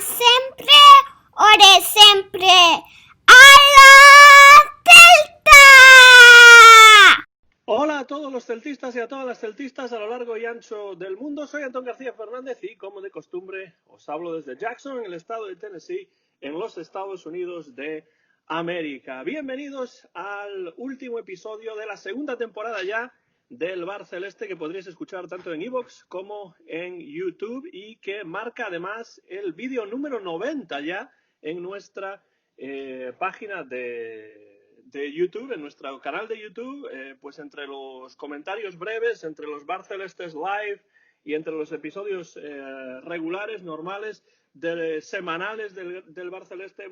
sempre, ore sempre, ¡Ala Celta! Hola a todos los celtistas y a todas las celtistas a lo largo y ancho del mundo. Soy Antón García Fernández y, como de costumbre, os hablo desde Jackson, en el estado de Tennessee, en los Estados Unidos de América. Bienvenidos al último episodio de la segunda temporada ya del Bar Celeste, que podréis escuchar tanto en iVoox como en YouTube y que marca además el vídeo número 90 ya en nuestra página de YouTube, en nuestro canal de YouTube, pues entre los comentarios breves, entre los Bar Celestes live y entre los episodios regulares, normales, semanales del Bar Celeste,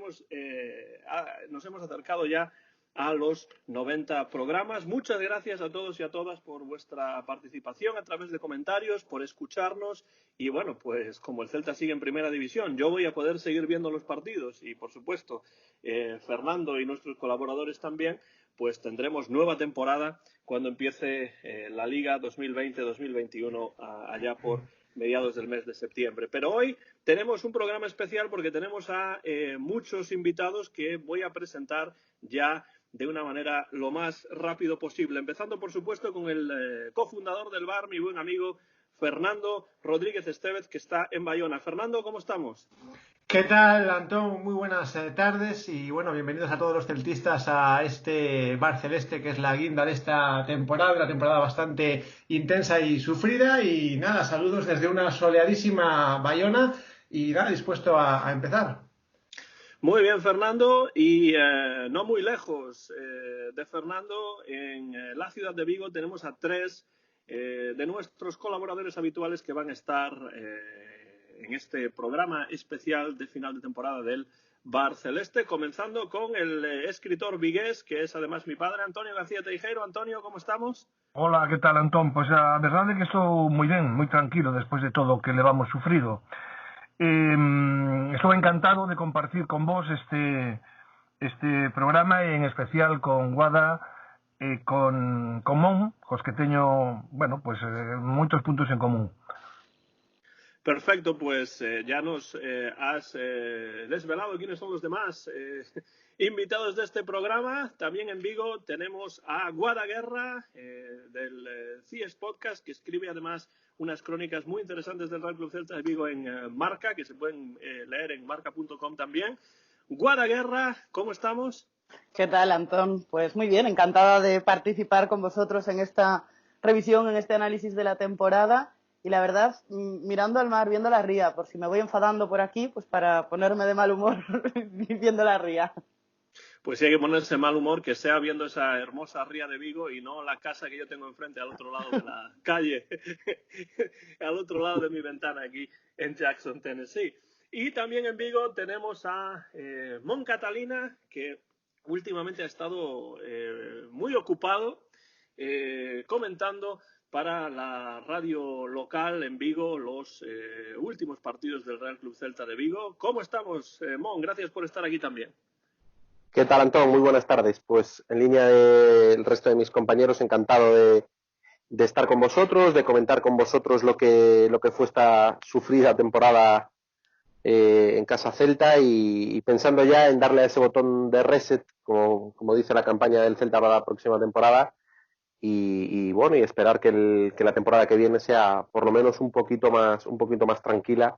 nos hemos acercado ya a los 90 programas. Muchas gracias a todos y a todas por vuestra participación a través de comentarios, por escucharnos y bueno, pues como el Celta sigue en primera división, yo voy a poder seguir viendo los partidos y por supuesto Fernando y nuestros colaboradores también, pues tendremos nueva temporada cuando empiece la Liga 2020-2021 allá por mediados del mes de septiembre. Pero hoy tenemos un programa especial porque tenemos a muchos invitados que voy a presentar ya de una manera lo más rápido posible. Empezando, por supuesto, con el cofundador del bar, mi buen amigo Fernando Rodríguez Estevez, que está en Bayona. Fernando, ¿cómo estamos? ¿Qué tal, Antón? Muy buenas tardes y bueno, bienvenidos a todos los celtistas a este Bar Celeste, que es la guinda de esta temporada, una temporada bastante intensa y sufrida. Y nada, saludos desde una soleadísima Bayona y nada, dispuesto a empezar. Muy bien, Fernando, y no muy lejos de Fernando, en la ciudad de Vigo tenemos a tres de nuestros colaboradores habituales que van a estar en este programa especial de final de temporada del Bar Celeste, comenzando con el escritor vigués, que es además mi padre, Antonio García Teijeiro. Antonio, ¿cómo estamos? Hola, que tal, Antón? Pois a verdade é que estou moi ben, moi tranquilo despois de todo o que levamos sufrido. Estou encantado de compartir con vos este programa e en especial con Guada e con Mon, cos que teño, bueno, pues moitos puntos en común. Perfecto, pues ya nos has desvelado quiénes son los demás invitados de este programa. También en Vigo tenemos a Guada Guerra del CIES Podcast, que escribe además unas crónicas muy interesantes del Real Club Celta de Vigo en Marca, que se pueden leer en marca.com también. Guada Guerra, ¿cómo estamos? ¿Qué tal, Antón? Pues muy bien, encantada de participar con vosotros en esta revisión, en este análisis de la temporada. Y la verdad, mirando al mar, viendo la ría, por si me voy enfadando por aquí, pues para ponerme de mal humor viendo la ría. Pues si hay que ponerse mal humor, que sea viendo esa hermosa ría de Vigo y no la casa que yo tengo enfrente al otro lado de la calle, al otro lado de mi ventana aquí en Jackson, Tennessee. Y también en Vigo tenemos a Mon Catalina, que últimamente ha estado muy ocupado comentando para la radio local en Vigo los últimos partidos del Real Club Celta de Vigo. ¿Cómo estamos, Mon? Gracias por estar aquí también. ¿Qué tal, Antón? Muy buenas tardes. Pues en línea del resto de mis compañeros, encantado de estar con vosotros, de comentar con vosotros lo que fue esta sufrida temporada en Casa Celta y pensando ya en darle a ese botón de reset, como dice la campaña del Celta para la próxima temporada y bueno, y esperar que la temporada que viene sea por lo menos un poquito más tranquila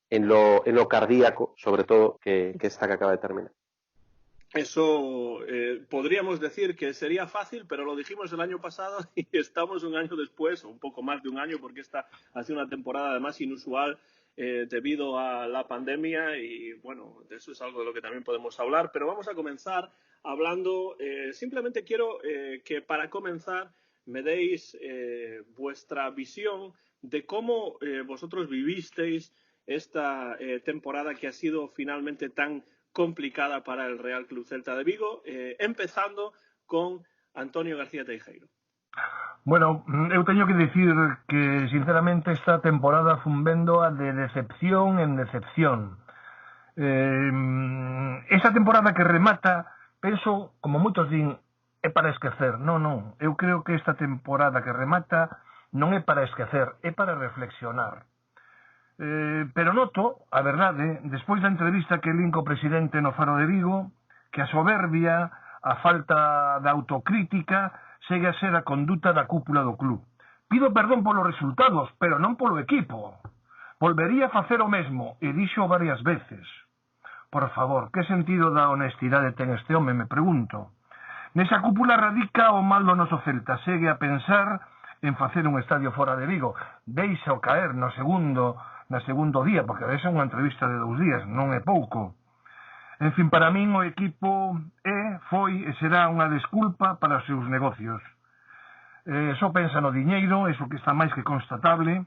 en lo cardíaco, sobre todo, que esta que acaba de terminar. Eso podríamos decir que sería fácil, pero lo dijimos el año pasado y estamos un año después, o un poco más de un año, porque esta ha sido una temporada además inusual debido a la pandemia y bueno, de eso es algo de lo que también podemos hablar. Pero vamos a comenzar hablando, simplemente quiero que para comenzar me deis vuestra visión de cómo vosotros vivisteis esta temporada que ha sido finalmente tan complicada para el Real Club Celta de Vigo, empezando con Antonio García Teijeiro. Bueno, eu teño que dicir que, sinceramente, esta temporada fun véndoa de decepción en decepción. Esa temporada que remata, penso, como moitos din, é para esquecer. Non, eu creo que esta temporada que remata non é para esquecer, é para reflexionar. Pero noto, a verdade, despois da entrevista que lin co presidente no Faro de Vigo, que a soberbia, a falta de autocrítica, segue a ser a conduta da cúpula do club. Pido perdón polos resultados, pero non polo equipo. Volvería a facer o mesmo, e dixo varias veces. Por favor, que sentido da honestidade ten este home, me pregunto. Nesa cúpula radica o mal do noso Celta, segue a pensar en facer un estadio fora de Vigo. Deixa o caer na segundo día, porque esa é unha entrevista de 2 días, non é pouco. En fin, para min o equipo foi e será unha desculpa para os seus negocios. Só pensa no diñeiro, eso que está máis que constatable,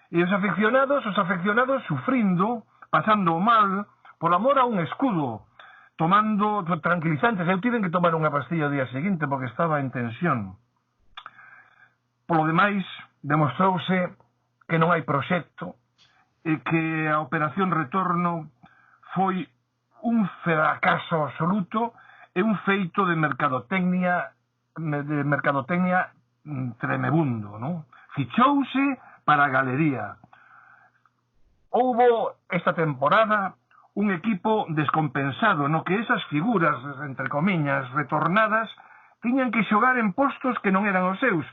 e os afeccionados sufrindo, pasando mal, por amor a un escudo, tomando tranquilizantes. Eu tiven que tomar unha pastilla o día seguinte porque estaba en tensión. Polo demais, demostrouse que non hai proxecto e que a operación retorno foi un fracaso absoluto e un feito de mercadotecnia tremebundo, non? Fichouse para a galería. Houbo esta temporada un equipo descompensado no que esas figuras, entre comiñas, retornadas, tiñan que xogar en postos que non eran os seus,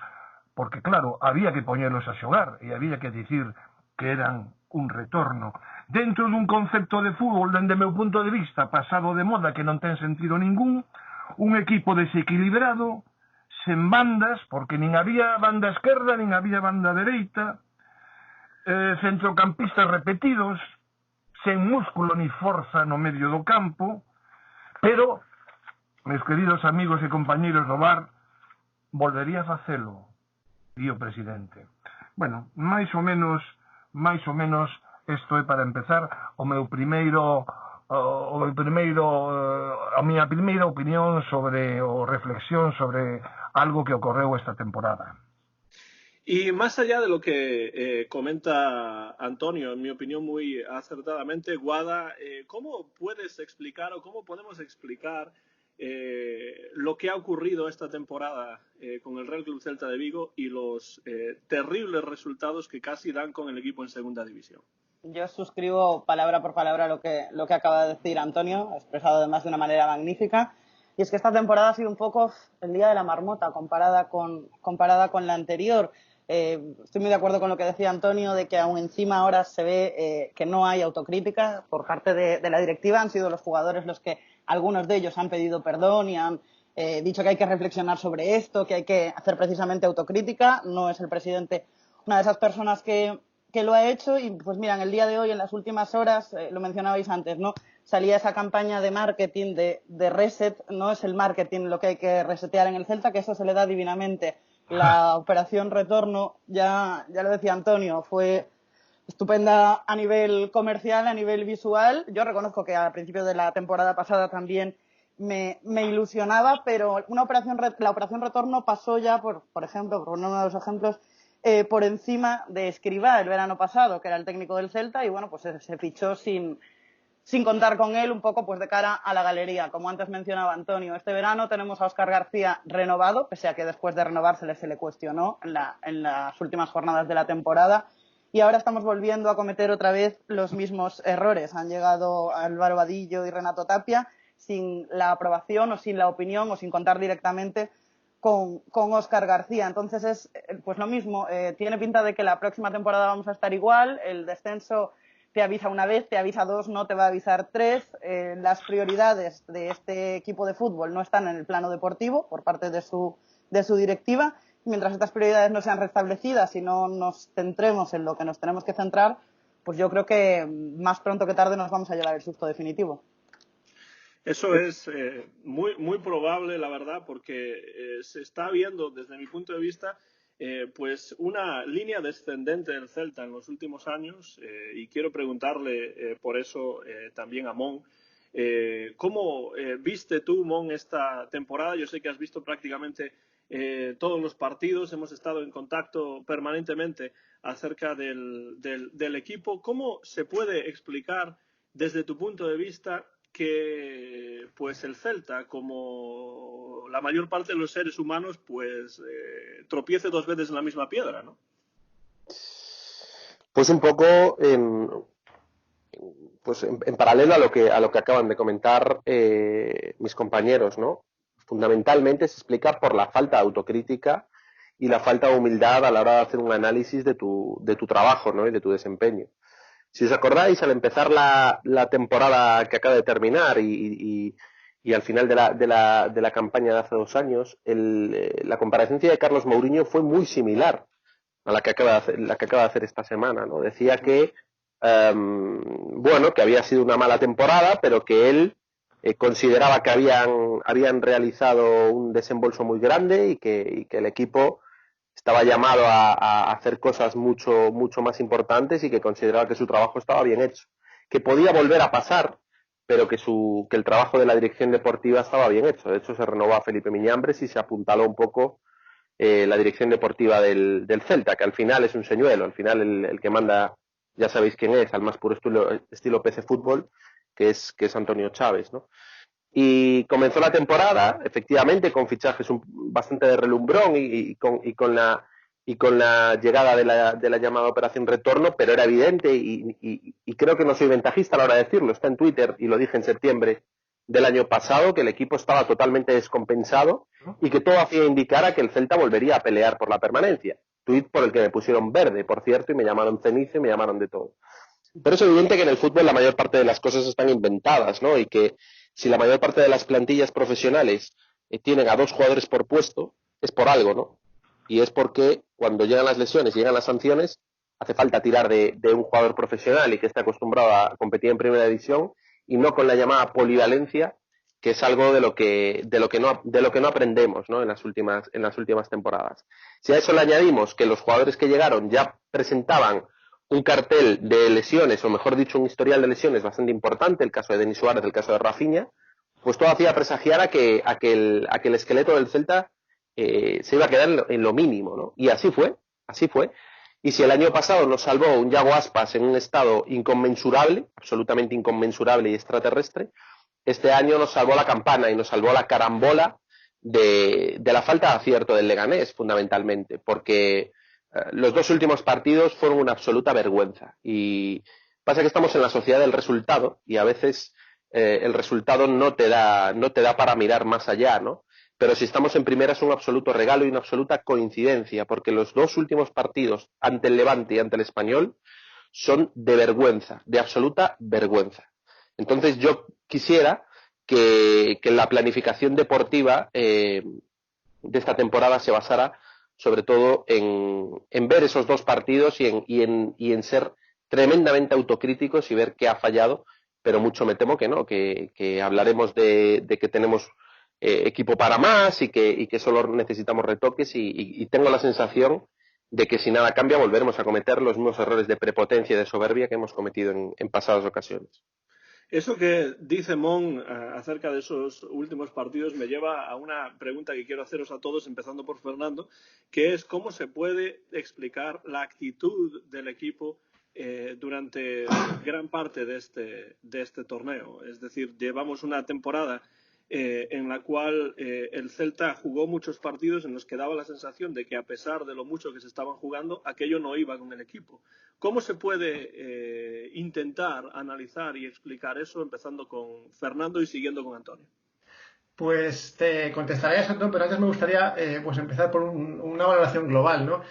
porque claro, había que poñelos a xogar e había que dicir que eran un retorno. Dentro dun concepto de fútbol, dende meu punto de vista, pasado de moda que non ten sentido ningún, un equipo desequilibrado, sen bandas, porque nin había banda esquerda, nin había banda dereita, centrocampistas repetidos, sen músculo ni forza no medio do campo, pero, meus queridos amigos e compañeiros do bar, volvería a facelo, di o presidente. Bueno, máis ou menos, isto é para empezar a miña primeira opinión sobre, o reflexión sobre algo que ocorreu esta temporada. Y más allá de lo que comenta Antonio, en mi opinión muy acertadamente, Guada, ¿cómo puedes explicar o cómo podemos explicar lo que ha ocurrido esta temporada con el Real Club Celta de Vigo y los terribles resultados que casi dan con el equipo en segunda división? Yo suscribo palabra por palabra lo que acaba de decir Antonio, expresado además de una manera magnífica. Y es que esta temporada ha sido un poco el día de la marmota comparada con la anterior. Estoy muy de acuerdo con lo que decía Antonio, de que aún encima ahora se ve que no hay autocrítica por parte de la directiva. Han sido los jugadores los que, algunos de ellos, han pedido perdón y han dicho que hay que reflexionar sobre esto, que hay que hacer precisamente autocrítica. No es el presidente una de esas personas que lo ha hecho. Y pues mira, en el día de hoy, en las últimas horas, lo mencionabais antes, ¿no? Salía esa campaña de marketing de reset. No es el marketing lo que hay que resetear en el Celta, que eso se le da divinamente. La operación retorno, ya lo decía Antonio, fue estupenda a nivel comercial, a nivel visual. Yo reconozco que al principio de la temporada pasada también me ilusionaba, pero la operación retorno pasó ya, por ejemplo, por uno de los ejemplos, por encima de Escribá el verano pasado, que era el técnico del Celta, y bueno, pues se fichó sin contar con él, un poco pues de cara a la galería. Como antes mencionaba Antonio, este verano tenemos a Óscar García renovado, pese a que después de renovarse se le cuestionó en las últimas jornadas de la temporada, y ahora estamos volviendo a cometer otra vez los mismos errores. Han llegado Álvaro Vadillo y Renato Tapia sin la aprobación o sin la opinión o sin contar directamente con Óscar García. Entonces es pues lo mismo, tiene pinta de que la próxima temporada vamos a estar igual. El descenso te avisa una vez, te avisa dos, no te va a avisar tres. Las prioridades de este equipo de fútbol no están en el plano deportivo por parte de su directiva. Mientras estas prioridades no sean restablecidas y no nos centremos en lo que nos tenemos que centrar, pues yo creo que más pronto que tarde nos vamos a llevar el susto definitivo. Eso es muy probable, la verdad, porque se está viendo, desde mi punto de vista, pues una línea descendente del Celta en los últimos años, y quiero preguntarle por eso también a Mon. ¿Cómo viste tú, Mon, esta temporada? Yo sé que has visto prácticamente todos los partidos, hemos estado en contacto permanentemente acerca del equipo. ¿Cómo se puede explicar, desde tu punto de vista, que pues el Celta, como la mayor parte de los seres humanos, pues tropiece dos veces en la misma piedra, ¿no? Pues un poco en paralelo a lo que acaban de comentar mis compañeros, ¿no? Fundamentalmente se explica por la falta de autocrítica y la falta de humildad a la hora de hacer un análisis de tu trabajo, ¿no? Y de tu desempeño. Si os acordáis, al empezar la temporada que acaba de terminar y al final de la campaña de hace 2 años, la comparecencia de Carlos Mourinho fue muy similar a la que acaba de hacer esta semana, ¿no? Decía que que había sido una mala temporada, pero que él consideraba que habían realizado un desembolso muy grande y que el equipo estaba llamado a hacer cosas mucho, mucho más importantes y que consideraba que su trabajo estaba bien hecho. Que podía volver a pasar, pero que el trabajo de la dirección deportiva estaba bien hecho. De hecho, se renovó a Felipe Miñambres y se apuntaló un poco la dirección deportiva del Celta, que al final es un señuelo. Al final el que manda, ya sabéis quién es, al más puro estilo PC Fútbol, que es Antonio Chávez, ¿no? Y comenzó la temporada, efectivamente, con fichajes bastante de relumbrón y con la llegada de la llamada Operación Retorno, pero era evidente y creo que no soy ventajista a la hora de decirlo, está en Twitter y lo dije en septiembre del año pasado, que el equipo estaba totalmente descompensado y que todo hacía indicar a que el Celta volvería a pelear por la permanencia. Tuit por el que me pusieron verde, por cierto, y me llamaron cenizo y me llamaron de todo. Pero es evidente que en el fútbol la mayor parte de las cosas están inventadas, ¿no? Y que si la mayor parte de las plantillas profesionales tienen a 2 jugadores por puesto, es por algo, ¿no? Y es porque cuando llegan las lesiones, llegan las sanciones, hace falta tirar de un jugador profesional y que esté acostumbrado a competir en primera división y no con la llamada polivalencia, que es algo de lo que no aprendemos, ¿no? en las últimas temporadas. Si a eso le añadimos que los jugadores que llegaron ya presentaban un cartel de lesiones, o mejor dicho, un historial de lesiones bastante importante, el caso de Denis Suárez, el caso de Rafinha, pues todo hacía presagiar a que el esqueleto del Celta se iba a quedar en lo mínimo, ¿no? Y así fue. Y si el año pasado nos salvó un Yago Aspas en un estado inconmensurable, absolutamente inconmensurable y extraterrestre, este año nos salvó la campana y nos salvó la carambola de la falta de acierto del Leganés, fundamentalmente, porque los 2 últimos partidos fueron una absoluta vergüenza. Y pasa que estamos en la sociedad del resultado y a veces el resultado no te da para mirar más allá, ¿no? Pero si estamos en primera es un absoluto regalo y una absoluta coincidencia, porque los 2 últimos partidos ante el Levante y ante el Español son de vergüenza, de absoluta vergüenza. Entonces yo quisiera que la planificación deportiva de esta temporada se basara sobre todo en ver esos 2 partidos y en ser tremendamente autocríticos y ver qué ha fallado, pero mucho me temo que no, que hablaremos de que tenemos equipo para más y que solo necesitamos retoques y tengo la sensación de que si nada cambia volveremos a cometer los mismos errores de prepotencia y de soberbia que hemos cometido en pasadas ocasiones. Eso que dice Mon acerca de esos últimos partidos me lleva a una pregunta que quiero haceros a todos, empezando por Fernando, que es cómo se puede explicar la actitud del equipo durante gran parte de este torneo. Es decir, llevamos una temporada en la cual el Celta jugó muchos partidos en los que daba la sensación de que a pesar de lo mucho que se estaban jugando, aquello no iba con el equipo. ¿Cómo se puede intentar analizar y explicar eso, empezando con Fernando y siguiendo con Antonio? Pues te contestaré eso, Antón, pero antes me gustaría empezar por una valoración global, ¿no?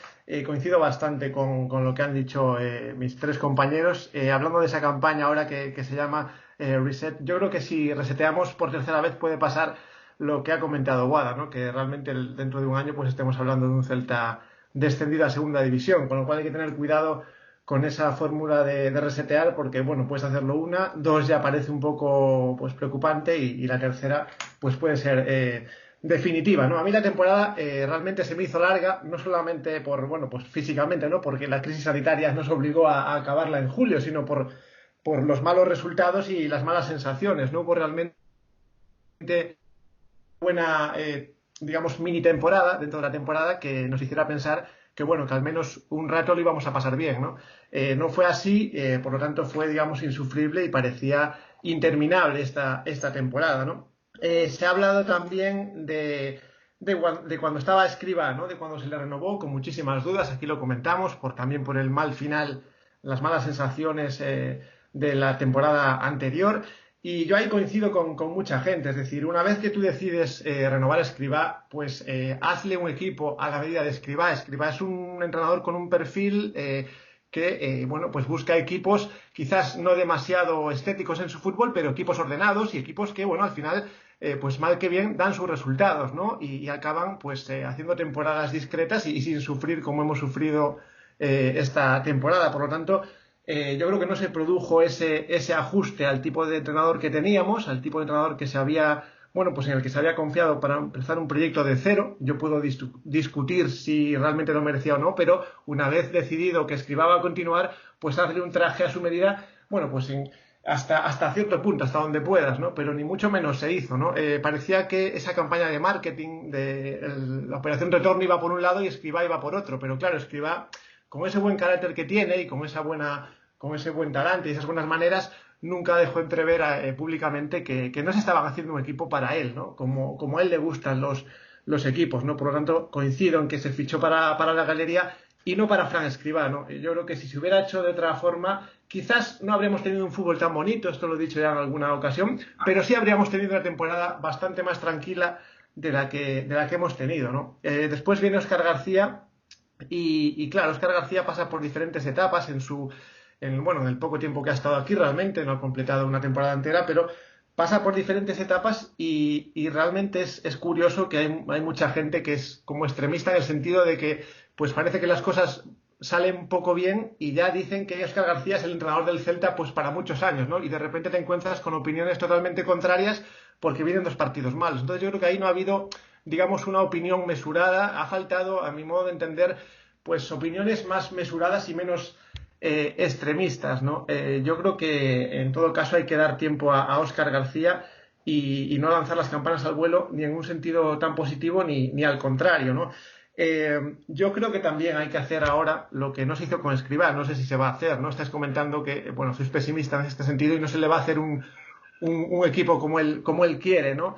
Coincido bastante con lo que han dicho mis 3 compañeros. Hablando de esa campaña ahora que se llama Reset, yo creo que si reseteamos por tercera vez puede pasar lo que ha comentado Guada, ¿no? Que realmente dentro de un año pues estemos hablando de un Celta descendido a segunda división, con lo cual hay que tener cuidado con esa fórmula de resetear, porque bueno, puedes hacerlo 1, 2 ya parece un poco pues preocupante y la tercera pues puede ser definitiva, ¿no? A mí la temporada realmente se me hizo larga, no solamente por, bueno, pues físicamente, ¿no? Porque la crisis sanitaria nos obligó a acabarla en julio, sino por los malos resultados y las malas sensaciones. No hubo realmente buena, digamos, mini temporada dentro de la temporada que nos hiciera pensar que bueno, que al menos un rato lo íbamos a pasar bien, ¿no? No fue así, por lo tanto fue, digamos, insufrible y parecía interminable esta temporada, ¿no? Se ha hablado también de cuando estaba Escribá, ¿no? De cuando se le renovó, con muchísimas dudas, aquí lo comentamos, también por el mal final las malas sensaciones de la temporada anterior. Y yo ahí coincido con mucha gente, es decir, una vez que tú decides renovar a Escribá, pues hazle un equipo a la medida de Escribá. Escribá es un entrenador con un perfil que bueno, pues busca equipos quizás no demasiado estéticos en su fútbol, pero equipos ordenados y equipos que, bueno, al final, pues mal que bien, dan sus resultados, ¿no? Y acaban pues haciendo temporadas discretas y sin sufrir como hemos sufrido esta temporada. Por lo tanto, yo creo que no se produjo ese ajuste al tipo de entrenador que teníamos, al tipo de entrenador que se había, bueno, pues en el que se había confiado para empezar un proyecto de cero. Yo puedo discutir si realmente lo merecía o no, pero una vez decidido que Escribá va a continuar, pues hazle un traje a su medida, bueno, pues hasta cierto punto, hasta donde puedas, ¿no? Pero ni mucho menos se hizo, ¿no? Parecía que esa campaña de marketing de la Operación Retorno iba por un lado y Escribá iba por otro, pero claro, Escribá, con ese buen carácter que tiene y con ese buen talante y esas buenas maneras, nunca dejó entrever públicamente que no se estaban haciendo un equipo para él, ¿no? Como a él le gustan los equipos, ¿no? Por lo tanto, coincido en que se fichó para la Galería y no para Fran Escribá, ¿no? Yo creo que si se hubiera hecho de otra forma, quizás no habríamos tenido un fútbol tan bonito, esto lo he dicho ya en alguna ocasión, pero sí habríamos tenido una temporada bastante más tranquila de la que hemos tenido, ¿no? Después viene Óscar García y claro, Óscar García pasa por diferentes etapas en el poco tiempo que ha estado aquí. Realmente no ha completado una temporada entera, pero pasa por diferentes etapas y realmente es curioso que hay mucha gente que es como extremista en el sentido de que pues parece que las cosas salen poco bien y ya dicen que Óscar García es el entrenador del Celta pues para muchos años, ¿no? Y de repente te encuentras con opiniones totalmente contrarias porque vienen 2 partidos malos. Entonces yo creo que ahí no ha habido, digamos, una opinión mesurada. Ha faltado, a mi modo de entender, pues opiniones más mesuradas y menos extremistas, ¿no? Yo creo que en todo caso hay que dar tiempo a Óscar García y no lanzar las campanas al vuelo ni en un sentido tan positivo ni al contrario, ¿no? Yo creo que también hay que hacer ahora lo que no se hizo con Escribá, no sé si se va a hacer, ¿no? Estás comentando que, bueno, sois pesimista en este sentido y no se le va a hacer un equipo como él quiere, ¿no?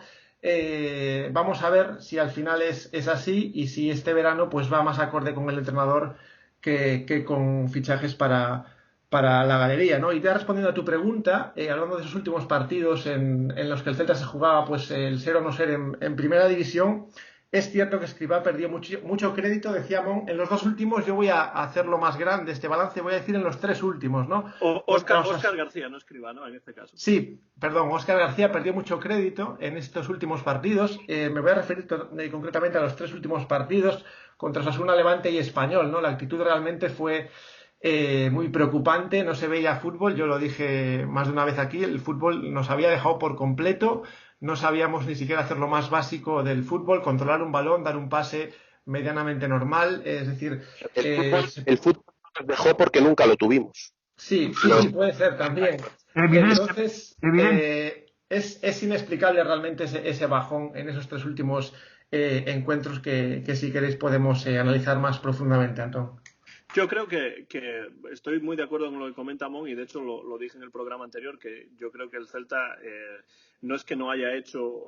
Vamos a ver si al final es así y si este verano pues va más acorde con el entrenador que con fichajes para la Galería, ¿no? Y ya respondiendo a tu pregunta, hablando de esos últimos partidos en los que el Celta se jugaba pues el ser o no ser en primera división, es cierto que Escribá perdió mucho crédito, decía Mon, en los 2 últimos. Yo voy a hacerlo más grande este balance, voy a decir en los 3 últimos, ¿no? Óscar García, no Escribá, ¿no? En este caso. Sí, perdón, Óscar García perdió mucho crédito en estos últimos partidos. Me voy a referir concretamente a los 3 últimos partidos contra Osasuna, Levante y Español, ¿no? La actitud realmente fue muy preocupante, no se veía fútbol. Yo lo dije más de una vez aquí, el fútbol nos había dejado por completo. No sabíamos ni siquiera hacer lo más básico del fútbol, controlar un balón, dar un pase medianamente normal. Es decir, el fútbol nos dejó porque nunca lo tuvimos. Sí, puede ser también. Entonces, es inexplicable realmente ese bajón en esos 3 últimos encuentros que si queréis podemos analizar más profundamente, Antón. Yo creo que estoy muy de acuerdo con lo que comenta Mon y de hecho lo dije en el programa anterior, que yo creo que el Celta no es que no haya hecho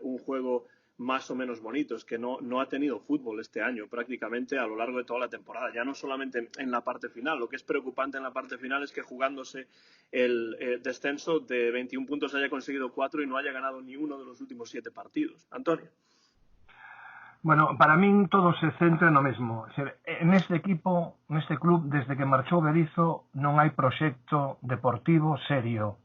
un juego más o menos bonito, es que no ha tenido fútbol este año prácticamente a lo largo de toda la temporada, ya no solamente en la parte final. Lo que es preocupante en la parte final es que jugándose el descenso de 21 puntos haya conseguido 4 y no haya ganado ni uno de los últimos 7 partidos. Antonio. Bueno, para min todo se centra no mesmo. Neste equipo, neste club, desde que marchou Berizzo, non hai proxecto deportivo serio.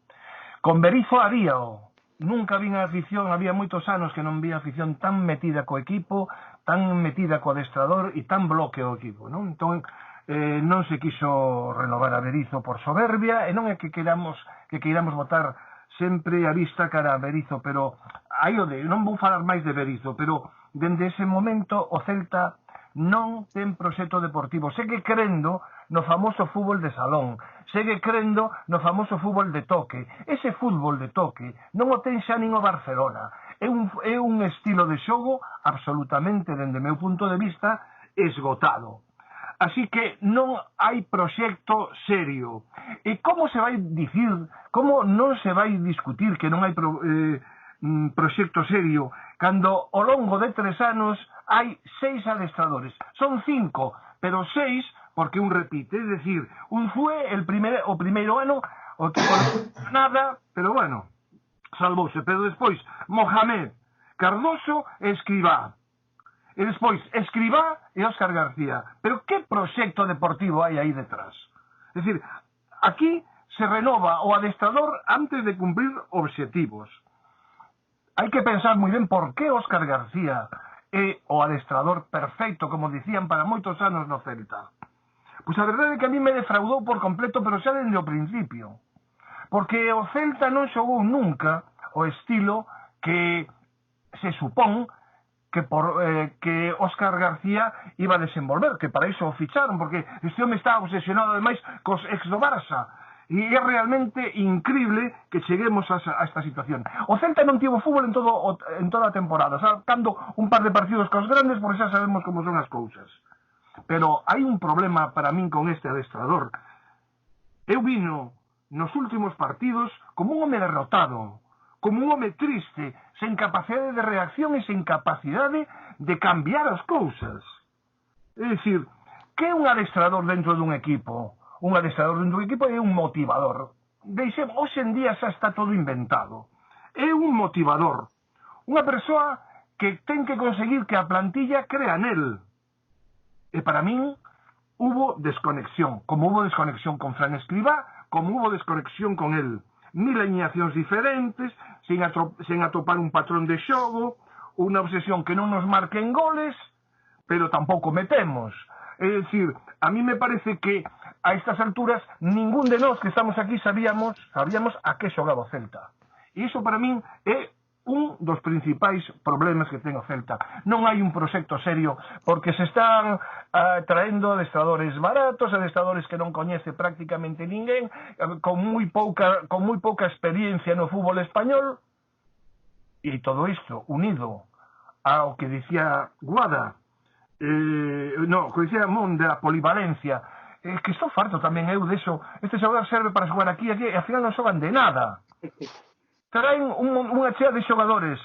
Con Berizzo habíao. Nunca vin a afición, había moitos anos que non vi a afición tan metida co equipo, tan metida co adestrador e tan bloque o equipo, non? Entón, non se quiso renovar a Berizzo por soberbia, e non é que queiramos botar sempre a vista cara a Berizzo, pero non vou falar máis de Berizzo, pero dende ese momento o Celta non ten proxecto deportivo, segue crendo no famoso fútbol de salón, segue crendo no famoso fútbol de toque. Ese fútbol de toque non o ten xa nin o Barcelona, é un estilo de xogo absolutamente, dende o meu punto de vista, esgotado. Así que non hai proxecto serio. E como se vai dicir, como non se vai discutir que non hai proxecto serio, cando ao longo de 3 anos hai 6 adestradores? Son 5, pero 6 porque un repite, es decir, un fue o primeiro ano, o equipo non nada, pero bueno, salvouse, pero despois Mohamed, Cardoso e Escribá. E despois Escribá e Óscar García. Pero que proxecto deportivo hai aí detrás? É dicir, aquí se renova o adestrador antes de cumprir obxectivos. Hai que pensar moi ben por que Óscar García é o adestrador perfecto, como dicían, para moitos anos no Celta. Pois a verdade é que a mí me defraudou por completo, pero xa dende o principio. Porque o Celta non xogou nunca o estilo que se supón que Óscar García iba a desenvolver, que para iso o ficharon, porque este home está obsesionado ademais cos ex do Barça, e é realmente increíble que cheguemos a esta situación. O Celta non tivo fútbol en toda a temporada, sacando un par de partidos cos grandes, porque xa sabemos como son as cousas. Pero hai un problema para min con este adestrador. Eu vino nos últimos partidos como un home derrotado, como un home triste, sen capacidade de reacción e sen capacidade de cambiar as cousas. É dicir, que é un adestrador dentro dun equipo? Un adestrador dentro dun equipo é un motivador. Hoxe en día xa está todo inventado. É un motivador. Unha persoa que ten que conseguir que a plantilla crea nel. E para min hubo desconexión, como hubo desconexión con Fran Escribá, como hubo desconexión con el. 1000 alineacións diferentes, sen atopar un patrón de xogo, unha obsesión que non nos marquen goles, pero tampouco metemos. É dicir, a mí me parece que a estas alturas ningún de nós que estamos aquí sabíamos a que xogaba o Celta. E iso para min é un dos principais problemas que ten o Celta. Non hai un proxecto serio, porque se están traendo adestradores baratos, adestradores que non coñece prácticamente ninguén, con moi pouca experiencia no fútbol español, e todo isto unido ao que dicía Guada, que dicía Mon de la polivalencia, que estou farto tamén eu deso, este xogador serve para xogar aquí e ao final non xogan de nada. Traen unha chea de xogadores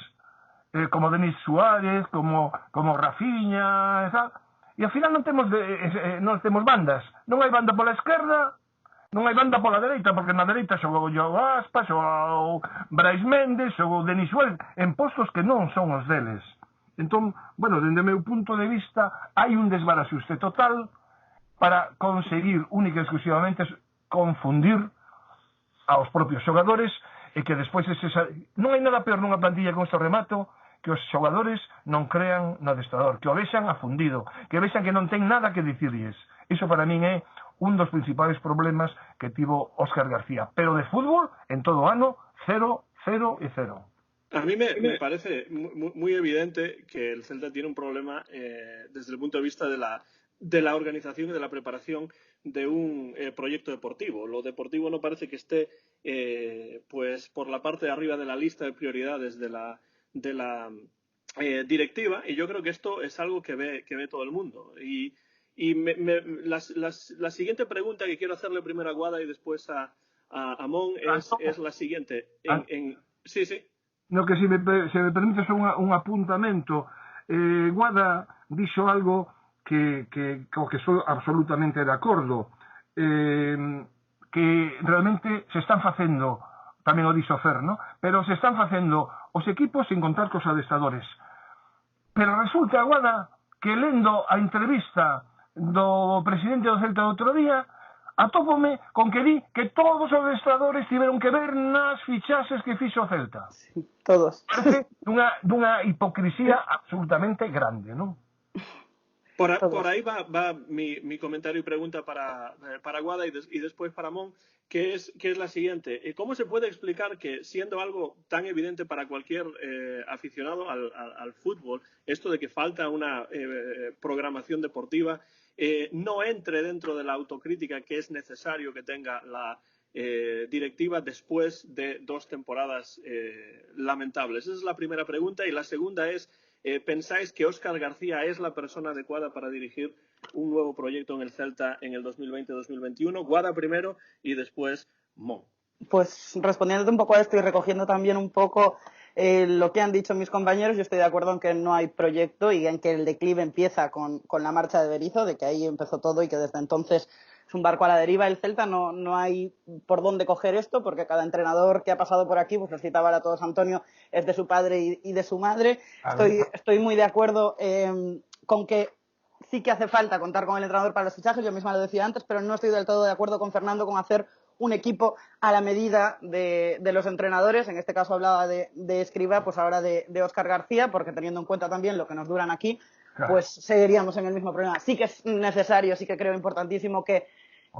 como Denis Suárez, como Rafinha, e ao final non temos bandas. Non hai banda pola esquerda, non hai banda pola dereita, porque na dereita xogou Joao Aspas, xogou Brais Méndez, xogou Denis Suárez, en postos que non son os deles. Entón, bueno, dende o meu punto de vista, hai un desbaraxuste total para conseguir única e exclusivamente confundir aos propios xogadores, e que despois non hai nada peor nunha plantilla con este remato que os xogadores non crean no adestrador, que o vexan afundido, que vexan que non ten nada que dicirlles. Iso para min é un dos principais problemas que tivo Óscar García. Pero de fútbol, en todo ano, 0, 0 e 0. A mí me parece muy evidente que el Celta tiene un problema desde el punto de vista de la organización y de la preparación de un proyecto deportivo. Lo deportivo no parece que esté pues por la parte de arriba de la lista de prioridades de la directiva, y yo creo que esto es algo que ve todo el mundo. Y la siguiente pregunta que quiero hacerle primero a Guada y después a Mon es la siguiente. Sí. No, que se me permites un apuntamento, Guada dixo algo que estou absolutamente de acordo, que realmente se están facendo, tamén o dixo Fer, ¿no? Pero se están facendo os equipos sin contar cos adestradores. Pero resulta, Guada, que lendo a entrevista do presidente do Celta do outro día, atópome con que di que todos os adestradores tiveron que ver nas fichaxes que fixo o Celta. Sí, todos. Parece dunha hipocrisía absolutamente grande, non? Por ahí va mi comentario y pregunta para Guada y después para Mon, que es la siguiente. ¿Cómo se puede explicar que, siendo algo tan evidente para cualquier aficionado al fútbol, esto de que falta una programación deportiva, no entre dentro de la autocrítica que es necesario que tenga la directiva después de 2 temporadas lamentables? Esa es la primera pregunta. Y la segunda es, ¿pensáis que Óscar García es la persona adecuada para dirigir un nuevo proyecto en el Celta en el 2020-2021? Guada primero y después Mon. Pues respondiéndote un poco a esto y recogiendo también un poco lo que han dicho mis compañeros, yo estoy de acuerdo en que no hay proyecto y en que el declive empieza con la marcha de Berizzo, de que ahí empezó todo y que desde entonces es un barco a la deriva. El Celta no hay por dónde coger esto, porque cada entrenador que ha pasado por aquí, pues los citaba a todos Antonio, es de su padre y de su madre. Estoy muy de acuerdo con que sí que hace falta contar con el entrenador para los fichajes, yo misma lo decía antes, pero no estoy del todo de acuerdo con Fernando con hacer un equipo a la medida de los entrenadores. En este caso hablaba de Escribá, pues ahora de Óscar García, porque teniendo en cuenta también lo que nos duran aquí, pues seguiríamos en el mismo problema. Sí que es necesario, sí que creo importantísimo que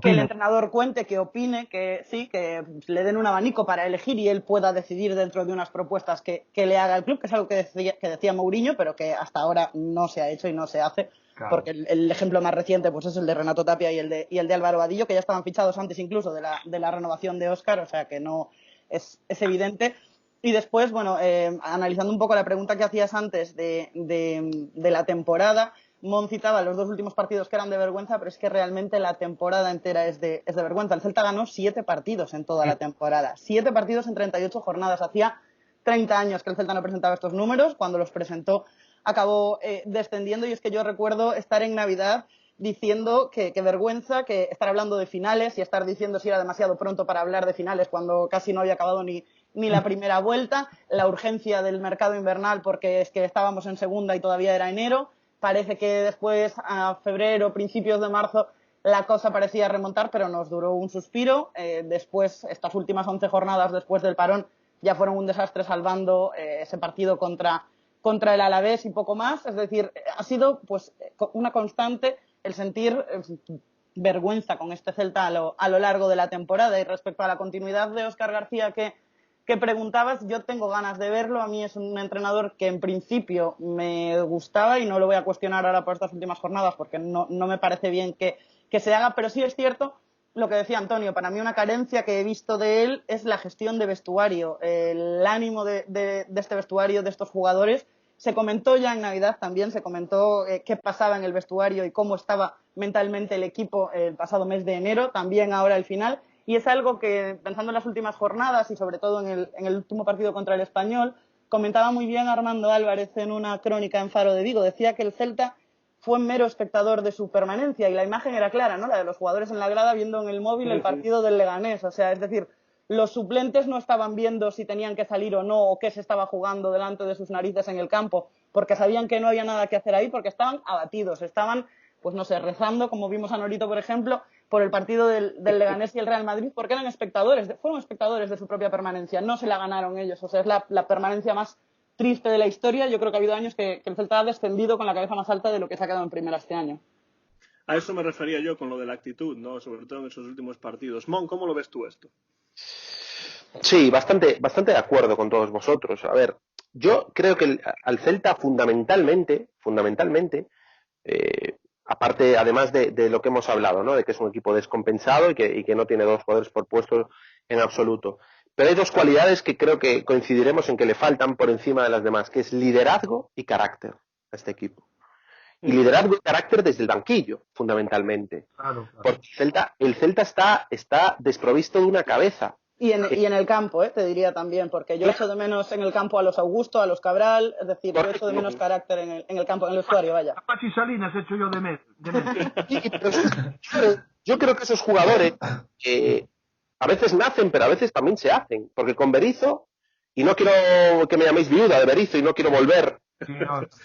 el entrenador cuente, que opine, que sí, que le den un abanico para elegir y él pueda decidir dentro de unas propuestas que le haga el club, que es algo que decía Mourinho, pero que hasta ahora no se ha hecho y no se hace. Claro. Porque el ejemplo más reciente pues es el de Renato Tapia y el de Álvaro Vadillo, que ya estaban fichados antes incluso de la renovación de Óscar, o sea que no es evidente. Y después, bueno, analizando un poco la pregunta que hacías antes de la temporada, Mon citaba los 2 últimos partidos que eran de vergüenza, pero es que realmente la temporada entera es de vergüenza. El Celta ganó 7 partidos en toda la temporada, 7 partidos en 38 jornadas. Hacía 30 años que el Celta no presentaba estos números. Cuando los presentó acabó descendiendo, y es que yo recuerdo estar en Navidad diciendo que vergüenza, que estar hablando de finales y estar diciendo si era demasiado pronto para hablar de finales cuando casi no había acabado ni la primera vuelta, la urgencia del mercado invernal porque es que estábamos en segunda y todavía era enero. Parece que después, a febrero, principios de marzo, la cosa parecía remontar, pero nos duró un suspiro. Después, estas últimas 11 jornadas después del parón ya fueron un desastre, salvando ese partido contra el Alavés y poco más. Es decir, ha sido pues una constante el sentir vergüenza con este Celta a lo largo de la temporada. Y respecto a la continuidad de Óscar García que preguntabas, yo tengo ganas de verlo. A mí es un entrenador que en principio me gustaba y no lo voy a cuestionar ahora por estas últimas jornadas porque no me parece bien que se haga, pero sí es cierto lo que decía Antonio. Para mí una carencia que he visto de él es la gestión de vestuario, el ánimo de este vestuario, de estos jugadores. Se comentó ya en Navidad también, se comentó qué pasaba en el vestuario y cómo estaba mentalmente el equipo el pasado mes de enero, también ahora al final. Y es algo que, pensando en las últimas jornadas y sobre todo en el último partido contra el Español, comentaba muy bien Armando Álvarez en una crónica en Faro de Vigo. Decía que el Celta fue mero espectador de su permanencia y la imagen era clara, ¿no? La de los jugadores en la grada viendo en el móvil el partido del Leganés. O sea, es decir, los suplentes no estaban viendo si tenían que salir o no, o qué se estaba jugando delante de sus narices en el campo, porque sabían que no había nada que hacer ahí, porque estaban abatidos, estaban, pues no sé, rezando, como vimos a Norito, por ejemplo, por el partido del Leganés y el Real Madrid, porque fueron espectadores de su propia permanencia, no se la ganaron ellos. O sea, es la permanencia más triste de la historia. Yo creo que ha habido años que el Celta ha descendido con la cabeza más alta de lo que se ha quedado en primera este año. A eso me refería yo con lo de la actitud, ¿no? Sobre todo en esos últimos partidos. Mon, ¿cómo lo ves tú esto? Sí, bastante de acuerdo con todos vosotros. A ver, yo creo que al Celta fundamentalmente, aparte, además de lo que hemos hablado, ¿no? De que es un equipo descompensado y que no tiene 2 jugadores por puesto en absoluto. Pero hay 2 cualidades que creo que coincidiremos en que le faltan por encima de las demás, que es liderazgo y carácter a este equipo. Y liderazgo y carácter desde el banquillo, fundamentalmente. Claro. Porque el Celta está desprovisto de una cabeza. Y en el campo, te diría también, porque yo echo de menos en el campo a los Augusto, a los Cabral, es decir, yo echo de menos carácter en el campo, en el usuario, vaya. A Pachi Salinas echo yo de menos. Yo creo que esos jugadores a veces nacen, pero a veces también se hacen. Porque con Berizzo, y no quiero que me llaméis viuda de Berizzo y no quiero volver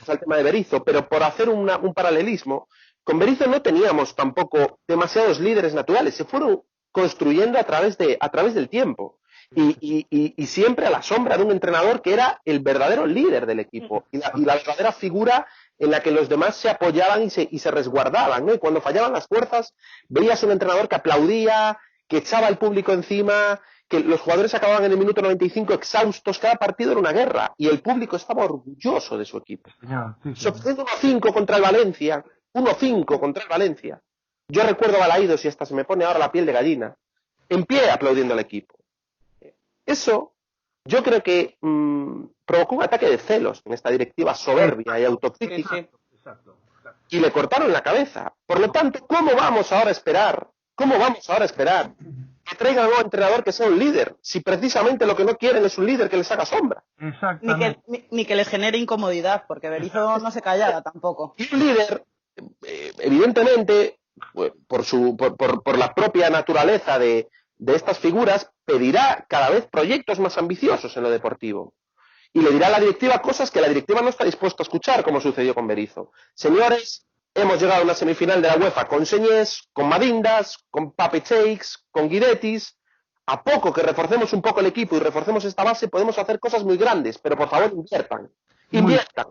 al tema de Berizzo, pero por hacer un paralelismo, con Berizzo no teníamos tampoco demasiados líderes naturales, se fueron construyendo a través del tiempo y siempre a la sombra de un entrenador que era el verdadero líder del equipo y la verdadera figura en la que los demás se apoyaban y se resguardaban, ¿no? Y cuando fallaban las fuerzas veías un entrenador que aplaudía, que echaba al público encima, que los jugadores acababan en el minuto 95 exhaustos. Cada partido era una guerra y el público estaba orgulloso de su equipo. Sorprendiendo 1-5 contra el Valencia, 1-5 contra el Valencia. Yo recuerdo a Balaídos y hasta se me pone ahora la piel de gallina, en pie aplaudiendo al equipo. Eso yo creo que provocó un ataque de celos en esta directiva soberbia y autocrítica. Exacto. Y le cortaron la cabeza. Por lo tanto, ¿cómo vamos ahora a esperar que traigan a un entrenador que sea un líder, si precisamente lo que no quieren es un líder que les haga sombra. Exactamente. Ni que les genere incomodidad, porque Berizzo no se callara tampoco. Y un líder, evidentemente, pues, por la propia naturaleza de estas figuras, pedirá cada vez proyectos más ambiciosos en lo deportivo. Y le dirá a la directiva cosas que la directiva no está dispuesta a escuchar, como sucedió con Berizzo. Señores, hemos llegado a una semifinal de la UEFA con Señés, con Madindas, con Pape Cheikh, con Guidetis. A poco que reforcemos un poco el equipo y reforcemos esta base, podemos hacer cosas muy grandes, pero por favor inviertan. Inviertan.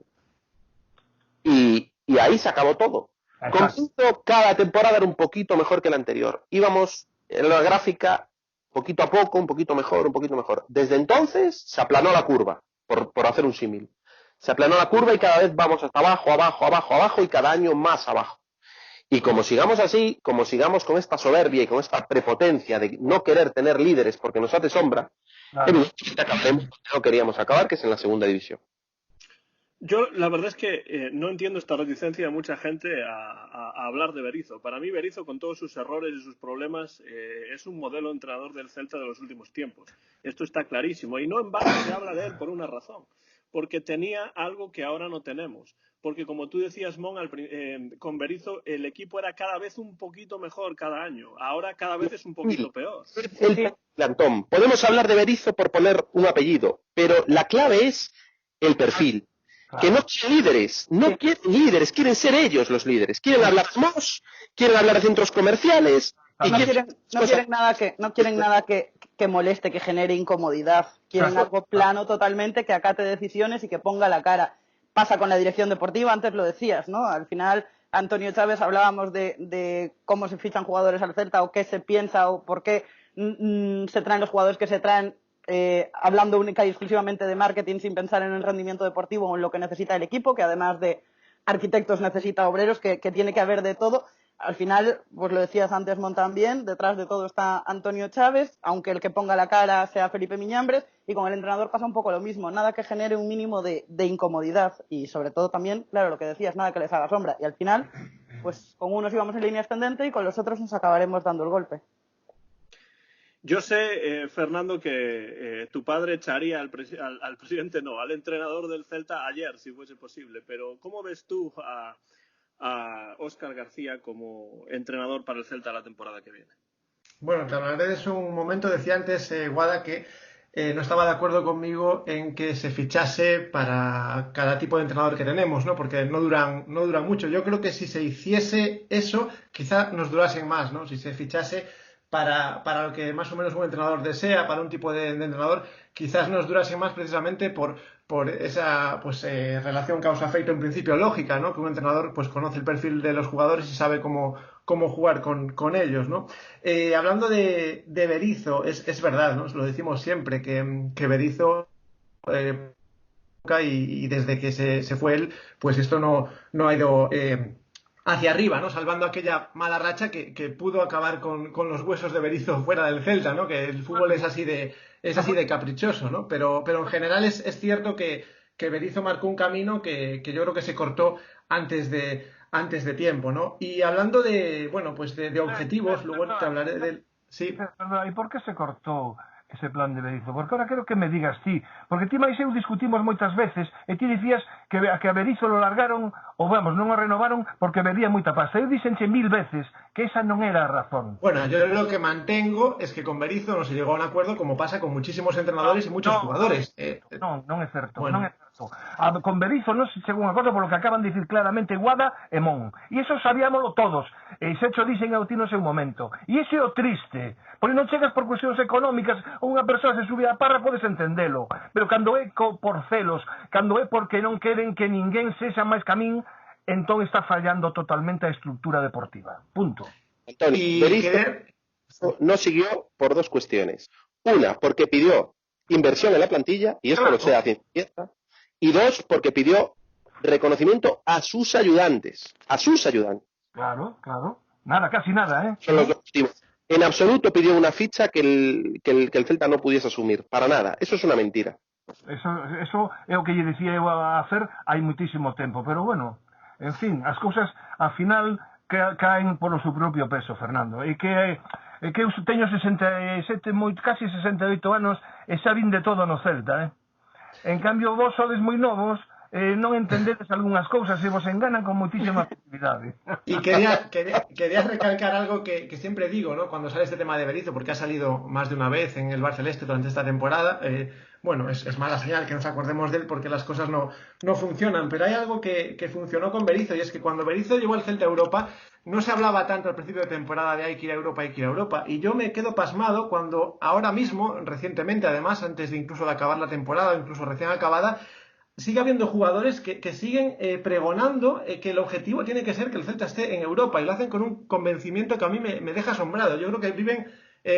Y ahí se acabó todo. Con Berizzo, cada temporada era un poquito mejor que la anterior. Íbamos en la gráfica poquito a poco, un poquito mejor, un poquito mejor. Desde entonces se aplanó la curva, por hacer un símil. Se aplanó la curva y cada vez vamos hasta abajo, abajo, abajo, abajo y cada año más abajo. Y como sigamos así, como sigamos con esta soberbia y con esta prepotencia de no querer tener líderes porque nos hace sombra, evidentemente acabaremos donde no queríamos acabar, que es en la segunda división. Yo la verdad es que no entiendo esta reticencia de mucha gente a hablar de Berizzo. Para mí Berizzo, con todos sus errores y sus problemas, es un modelo entrenador del Celta de los últimos tiempos. Esto está clarísimo. Y no en vano se habla de él por una razón. Porque tenía algo que ahora no tenemos. Porque como tú decías, Mon, con Berizzo el equipo era cada vez un poquito mejor cada año. Ahora cada vez es un poquito peor. Antón, podemos hablar de Berizzo por poner un apellido, pero la clave es el perfil. Que no quieren líderes, no quieren líderes, quieren ser ellos los líderes. Quieren hablar de MOS, quieren hablar de centros comerciales. Y no quieren nada que moleste, que genere incomodidad. Quieren algo plano totalmente, que acate decisiones y que ponga la cara. Pasa con la dirección deportiva, antes lo decías, ¿no? Al final, Antonio Chávez, hablábamos de cómo se fichan jugadores al Celta o qué se piensa o por qué se traen los jugadores que se traen, hablando única y exclusivamente de marketing sin pensar en el rendimiento deportivo o en lo que necesita el equipo, que además de arquitectos necesita obreros, que tiene que haber de todo. Al final, pues lo decías antes, Mon, también, detrás de todo está Antonio Chávez, aunque el que ponga la cara sea Felipe Miñambres, y con el entrenador pasa un poco lo mismo, nada que genere un mínimo de incomodidad y sobre todo también, claro, lo que decías, nada que les haga sombra. Y al final, pues con unos íbamos en línea ascendente y con los otros nos acabaremos dando el golpe. Yo sé, Fernando, que tu padre echaría al presidente, no, al entrenador del Celta ayer, si fuese posible, pero ¿cómo ves tú a Óscar García como entrenador para el Celta la temporada que viene? Bueno, te hablaré de un momento. Decía antes, Guada, que no estaba de acuerdo conmigo en que se fichase para cada tipo de entrenador que tenemos, ¿no? Porque no duran mucho. Yo creo que si se hiciese eso, quizá nos durasen más, ¿no? Si se fichase para lo que más o menos un entrenador desea, para un tipo de entrenador, quizás nos durase más precisamente por esa relación causa-efecto en principio lógica, ¿no? Que un entrenador pues conoce el perfil de los jugadores y sabe cómo jugar con ellos, ¿no? Hablando de Berizzo, es verdad, ¿no? Lo decimos siempre, que Berizzo y desde que se fue él, pues esto no ha ido hacia arriba, ¿no? Salvando aquella mala racha que pudo acabar con los huesos de Berizzo fuera del Celta, ¿no? Que el fútbol es así de caprichoso, ¿no? Pero en general es cierto que Berizzo marcó un camino que yo creo que se cortó antes de tiempo, ¿no? Y hablando de objetivos, luego te hablaré del... Sí. ¿Y por qué se cortó ese plan de Berizzo? Porque ahora quero que me digas ti, porque ti máis eu discutimos moitas veces e ti dicías que a Berizzo lo largaron ou non o renovaron porque bebía moita pasta. Eu dixenche 1000 veces que esa non era a razón. Bueno, yo lo que mantengo es que con Berizzo no se llegó a un acuerdo como pasa con muchísimos entrenadores y muchos jugadores. Non é certo, bueno. non é certo. Con Berizzo non se chegou a un acordo polo que acaban de dicir claramente Guada e Mon. E iso sabíamoslo todos. E se cho dixen ao ti no seu momento. E iso é o triste. Porque non chegas por cuestións económicas ou unha persoa se sube a parra podes entendelo. Pero cando é por celos, cando é porque non queren que ninguén sexa máis camín, entón está fallando totalmente a estructura deportiva. Punto. Antonio, Berizzo no siguió por dos cuestiones. Una, porque pidió inversión en la plantilla, y esto lo sé a ciencia cierta. Y dos, porque pidió reconocimiento a sus ayudantes. A sus ayudantes. Claro. Nada, casi nada, ¿eh? Son los dos motivos. En absoluto pidió una ficha que el Celta no pudiese asumir. Para nada. Eso es una mentira. Eso é o que lle dicía eu a hacer hai muitísimo tempo. Pero bueno, en fin, as cousas, ao final, caen polo seu propio peso, Fernando. E que que eu teño 67, casi 68 anos e xa vin de todo no Celta, En cambio, vos sodes moi novos, non entendedes algunhas cousas e vos enganan con moitísima facilidade. Y quería recalcar algo que siempre digo, ¿no? Cuando sale este tema de Berizzo, porque ha salido más de una vez en el Barça Celeste durante esta temporada. Bueno, es mala señal que nos acordemos de él porque las cosas no funcionan, pero hay algo que funcionó con Berizzo, y es que cuando Berizzo llegó al Celta a Europa, no se hablaba tanto al principio de temporada de hay que ir a Europa, hay que ir a Europa. Y yo me quedo pasmado cuando ahora mismo, recientemente además, antes de incluso de acabar la temporada, incluso recién acabada, sigue habiendo jugadores que siguen pregonando que el objetivo tiene que ser que el Celta esté en Europa, y lo hacen con un convencimiento que a mí me deja asombrado. Yo creo que viven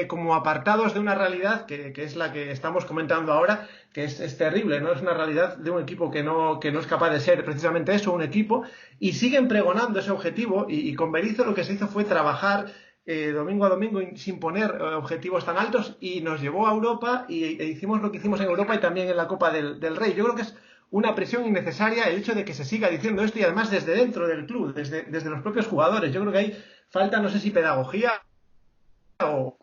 como apartados de una realidad que es la que estamos comentando ahora, que es terrible, ¿no? Es una realidad de un equipo que no es capaz de ser precisamente eso, un equipo, y siguen pregonando ese objetivo, y con Berizzo lo que se hizo fue trabajar domingo a domingo sin poner objetivos tan altos, y nos llevó a Europa, e hicimos lo que hicimos en Europa y también en la Copa del Rey. Yo creo que es una presión innecesaria el hecho de que se siga diciendo esto, y además desde dentro del club, desde los propios jugadores. Yo creo que hay falta, no sé si pedagogía o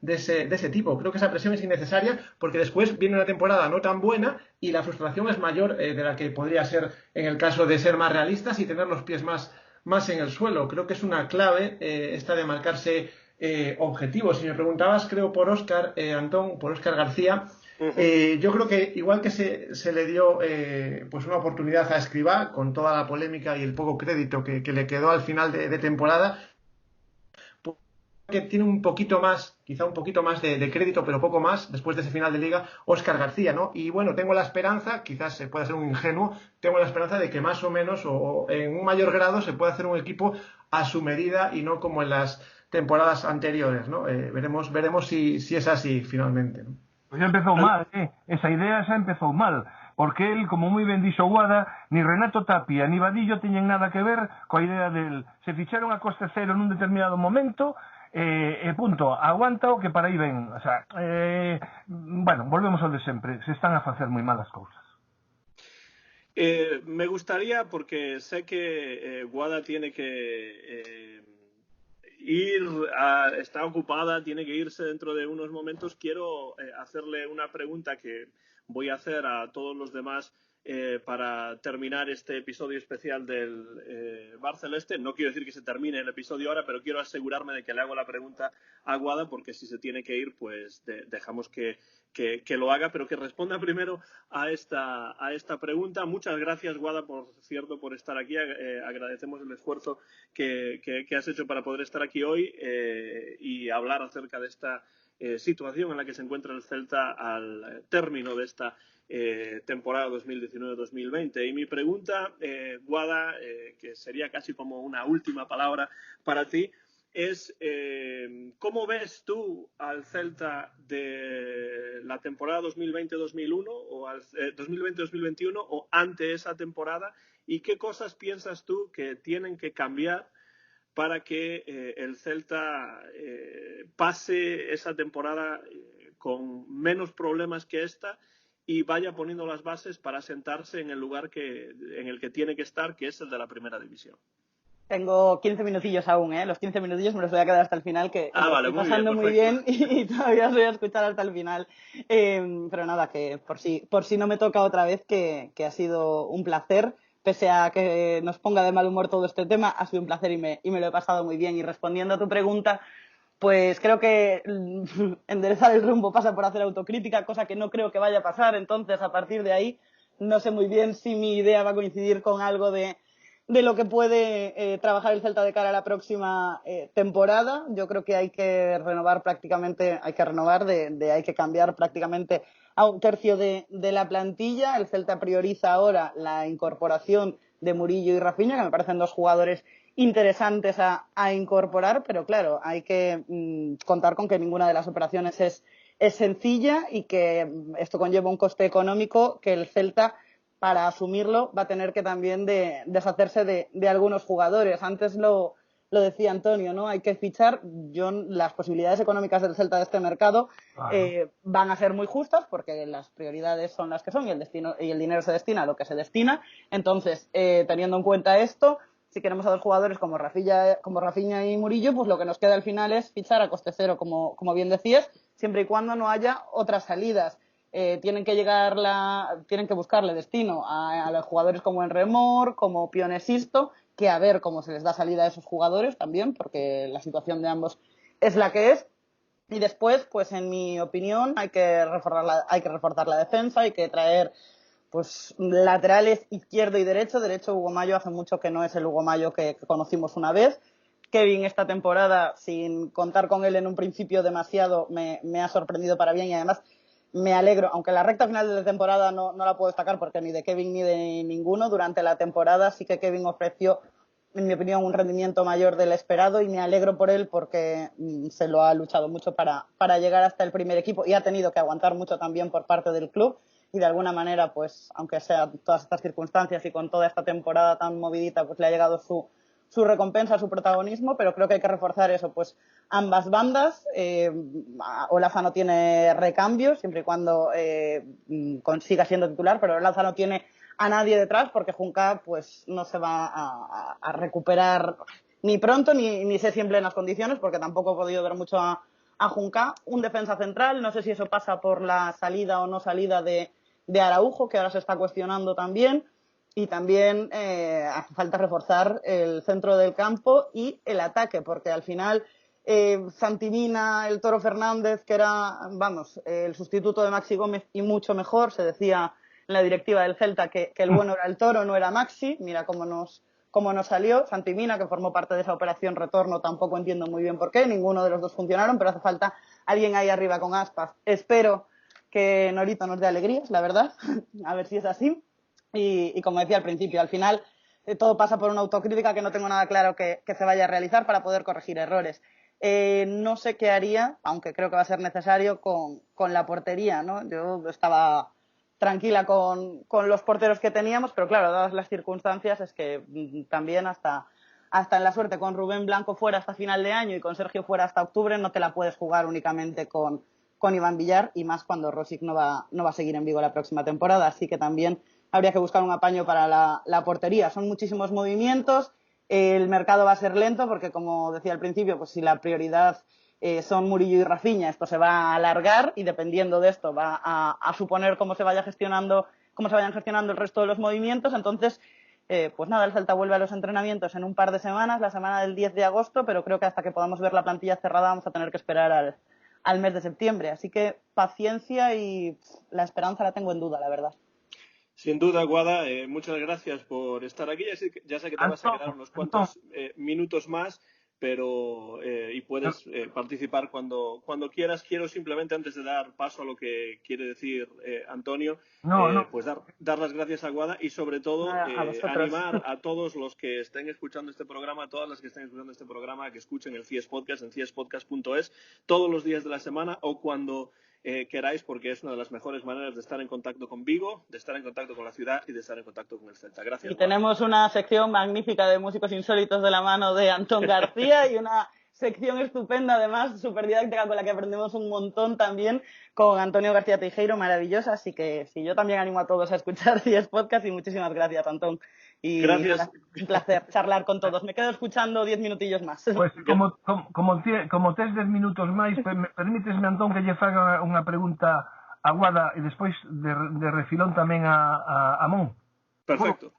de ese tipo. Creo que esa presión es innecesaria porque después viene una temporada no tan buena y la frustración es mayor de la que podría ser en el caso de ser más realistas y tener los pies más en el suelo. Creo que es una clave esta de marcarse objetivos. Si me preguntabas, creo, por Óscar, Antón, por Óscar García, yo creo que igual que se le dio pues una oportunidad a Escribá, con toda la polémica y el poco crédito que le quedó al final de temporada, que tiene un poquito más, quizá un poquito más de crédito, pero poco más, después de ese final de liga, Óscar García, ¿no? Y bueno, tengo la esperanza, quizás se pueda ser un ingenuo, tengo la esperanza de que más o menos, o en un mayor grado, se pueda hacer un equipo a su medida y no como en las temporadas anteriores, ¿no? Veremos si es así finalmente, ¿no? Pues ya empezou mal, esa idea xa empezou mal, porque él, como moi ben dixo Guada, ni Renato Tapia ni Vadillo teñen nada que ver coa idea del se ficharon a coste cero nun determinado momento, punto, aguanta o que para aí ven. O sea, bueno, volvemos ao de sempre, se están a facer moi malas cousas. Me gustaría, porque sé que Guada tiene que está ocupada, tiene que irse dentro de unos momentos. Quiero hacerle una pregunta que voy a hacer a todos los demás para terminar este episodio especial del Bar Celeste. No quiero decir que se termine el episodio ahora, pero quiero asegurarme de que le hago la pregunta a Guada, porque si se tiene que ir, pues dejamos que lo haga, pero que responda primero a esta pregunta. Muchas gracias, Guada, por cierto, por estar aquí. Agradecemos el esfuerzo que has hecho para poder estar aquí hoy y hablar acerca de esta situación en la que se encuentra el Celta al término de esta temporada 2019-2020. Y mi pregunta, Guada, que sería casi como una última palabra para ti, es ¿cómo ves tú al Celta de la temporada 2020-2001 o al 2020-2021 o ante esa temporada, y qué cosas piensas tú que tienen que cambiar para que el Celta pase esa temporada con menos problemas que esta y vaya poniendo las bases para sentarse en el lugar en el que tiene que estar, que es el de la primera división? Tengo 15 minutillos aún, Los 15 minutillos me los voy a quedar hasta el final, que vale, estoy pasando muy bien y todavía os voy a escuchar hasta el final. Pero nada, que por si no me toca otra vez, que ha sido un placer. Pese a que nos ponga de mal humor todo este tema, ha sido un placer y me lo he pasado muy bien. Y respondiendo a tu pregunta, pues creo que enderezar el rumbo pasa por hacer autocrítica, cosa que no creo que vaya a pasar. Entonces, a partir de ahí, no sé muy bien si mi idea va a coincidir con algo de lo que puede trabajar el Celta de cara a la próxima temporada. Yo creo que hay que renovar prácticamente, hay que cambiar prácticamente a un tercio de la plantilla. El Celta prioriza ahora la incorporación de Murillo y Rafinha, que me parecen dos jugadores interesantes a incorporar, pero claro, hay que contar con que ninguna de las operaciones es sencilla y que esto conlleva un coste económico que el Celta, para asumirlo, va a tener que también deshacerse de algunos jugadores. Antes lo decía Antonio, ¿no? Hay que fichar. Las posibilidades económicas del Celta de este mercado van a ser muy justas, porque las prioridades son las que son y el dinero se destina a lo que se destina. Entonces, teniendo en cuenta esto, si queremos a dos jugadores como Rafinha y Murillo, pues lo que nos queda al final es fichar a coste cero, como bien decías, siempre y cuando no haya otras salidas. Tienen que buscarle destino a los jugadores como Enremor, como Pionesisto, que a ver cómo se les da salida a esos jugadores también, porque la situación de ambos es la que es. Y después, pues en mi opinión, hay que reforzar la defensa, hay que traer pues laterales izquierdo y derecho. Derecho, Hugo Mayo hace mucho que no es el Hugo Mayo que conocimos una vez. Kevin esta temporada, sin contar con él en un principio demasiado, me ha sorprendido para bien, y además me alegro, aunque la recta final de la temporada no la puedo destacar porque ni de Kevin ni de ninguno. Durante la temporada sí que Kevin ofreció, en mi opinión, un rendimiento mayor del esperado, y me alegro por él porque se lo ha luchado mucho para llegar hasta el primer equipo, y ha tenido que aguantar mucho también por parte del club, y de alguna manera, pues aunque sea todas estas circunstancias y con toda esta temporada tan movidita, pues le ha llegado su recompensa, su protagonismo. Pero creo que hay que reforzar eso, pues ambas bandas. Olaza no tiene recambios, siempre y cuando siga siendo titular, pero Olaza no tiene a nadie detrás, porque Junca pues no se va a recuperar ni pronto, ni sé si en plenas condiciones, porque tampoco he podido ver mucho a Junca. Un defensa central, no sé si eso pasa por la salida o no salida de Araujo, que ahora se está cuestionando también. Y también hace falta reforzar el centro del campo y el ataque, porque al final Santi Mina, el Toro Fernández, que era, el sustituto de Maxi Gómez y mucho mejor, se decía en la directiva del Celta que el bueno era el Toro, no era Maxi. Mira cómo nos salió. Santi Mina, que formó parte de esa operación retorno, tampoco entiendo muy bien por qué, ninguno de los dos funcionaron, pero hace falta alguien ahí arriba con Aspas. Espero que Norito nos dé alegrías, la verdad, a ver si es así. Y como decía al principio, al final todo pasa por una autocrítica que no tengo nada claro que se vaya a realizar para poder corregir errores. No sé qué haría, aunque creo que va a ser necesario, con la portería, ¿no? Yo estaba tranquila con los porteros que teníamos, pero claro, dadas las circunstancias, es que también hasta en la suerte, con Rubén Blanco fuera hasta final de año y con Sergio fuera hasta octubre, no te la puedes jugar únicamente con Iván Villar, y más cuando Rosic no va a seguir en Vigo la próxima temporada. Así que también habría que buscar un apaño para la portería. Son muchísimos movimientos, el mercado va a ser lento porque, como decía al principio, pues si la prioridad son Murillo y Rafinha, esto se va a alargar, y dependiendo de esto va a suponer cómo se vayan gestionando el resto de los movimientos. Entonces, pues nada, el Celta vuelve a los entrenamientos en un par de semanas, la semana del 10 de agosto, pero creo que hasta que podamos ver la plantilla cerrada vamos a tener que esperar al mes de septiembre. Así que paciencia, y la esperanza la tengo en duda, la verdad. Sin duda, Guada, muchas gracias por estar aquí. Ya sé que te vas a quedar unos cuantos minutos más, pero y puedes participar cuando quieras. Quiero simplemente, antes de dar paso a lo que quiere decir Antonio, pues dar las gracias a Guada, y sobre todo animar a todos los que estén escuchando este programa, a todas las que estén escuchando este programa, que escuchen el CIES Podcast en ciespodcast.es todos los días de la semana o cuando queráis, porque es una de las mejores maneras de estar en contacto con Vigo, de estar en contacto con la ciudad y de estar en contacto con el Celta. Gracias. Y tenemos una sección magnífica de músicos insólitos de la mano de Antón García y una sección estupenda, además, súper didáctica, con la que aprendemos un montón también, con Antonio García Teijeiro, maravillosa. Así que sí, yo también animo a todos a escuchar CIES Podcast, y muchísimas gracias, Antón. Y gracias. Un placer charlar con todos. Me quedo escuchando 10 minutillos más. Pues como tes 10 minutos máis, permítesme, Antón, que lle faga unha pregunta a Guada e despois de refilón tamén a Mon. Perfecto.